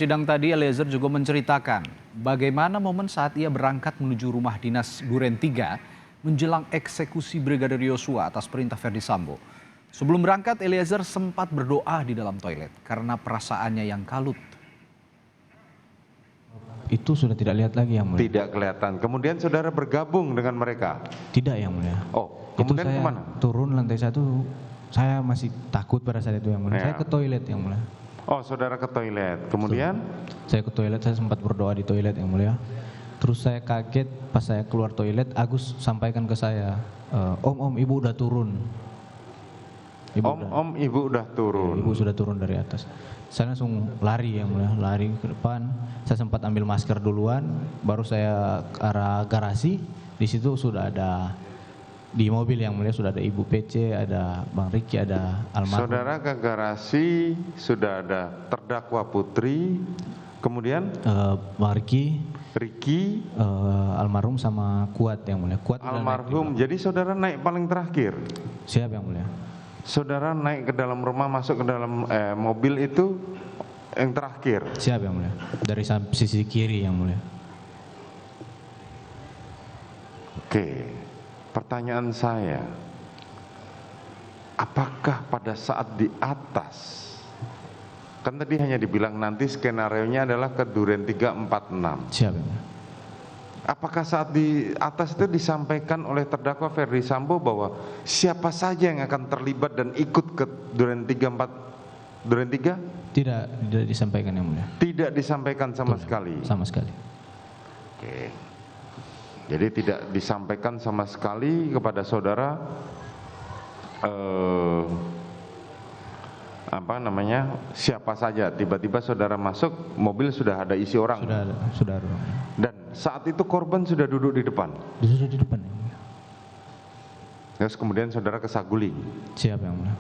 Sidang tadi Eliezer juga menceritakan bagaimana momen saat ia berangkat menuju rumah dinas Duren 3 menjelang eksekusi Brigadir Yosua atas perintah Ferdy Sambo. Sebelum berangkat, Eliezer sempat berdoa di dalam toilet karena perasaannya yang kalut. Itu sudah tidak lihat lagi, Yang Mulia. Tidak kelihatan. Kemudian saudara bergabung dengan mereka? Tidak, Yang Mulia. Oh, kemudian itu saya kemana? turun lantai 1, saya masih takut pada saat itu, Yang Mulia. Ya. Saya ke toilet, Yang Mulia. Oh, saudara ke toilet. Kemudian? Saya ke toilet, saya sempat berdoa di toilet, Yang Mulia. Terus saya kaget pas saya keluar toilet, Agus sampaikan ke saya, Om, Ibu udah turun. Ibu udah turun. Ibu sudah turun dari atas. Saya langsung lari, Yang Mulia, lari ke depan. Saya sempat ambil masker duluan, baru saya ke arah garasi. Di situ sudah ada, di mobil, Yang Mulia, sudah ada Ibu PC, ada Bang Riki, ada almarhum. Saudara ke garasi, sudah ada terdakwa Putri, kemudian Bang Riki, almarhum sama Kuat, Yang Mulia. Kuat almarhum. Jadi saudara naik paling terakhir? Siap, Yang Mulia. Saudara naik ke dalam rumah, masuk ke dalam mobil itu yang terakhir? Siap, Yang Mulia. Dari sisi kiri, Yang Mulia. Oke, pertanyaan saya, apakah pada saat di atas, kan tadi hanya dibilang nanti skenarionya adalah ke Duren 346. Siap, Yang Mulia. Apakah saat di atas itu disampaikan oleh terdakwa Ferdy Sambo bahwa siapa saja yang akan terlibat dan ikut ke Duren 3? Tidak disampaikan, Yang Mulia. Tidak disampaikan sama Betul, sekali. Sama sekali. Oke. Jadi tidak disampaikan sama sekali kepada saudara siapa saja. Tiba-tiba saudara masuk, mobil sudah ada isi orang. Sudah ada. Dan saat itu korban sudah duduk di depan. Sudah di depan, Yang Mulia. Terus kemudian saudara ke Saguling. Siap, Yang Mulia.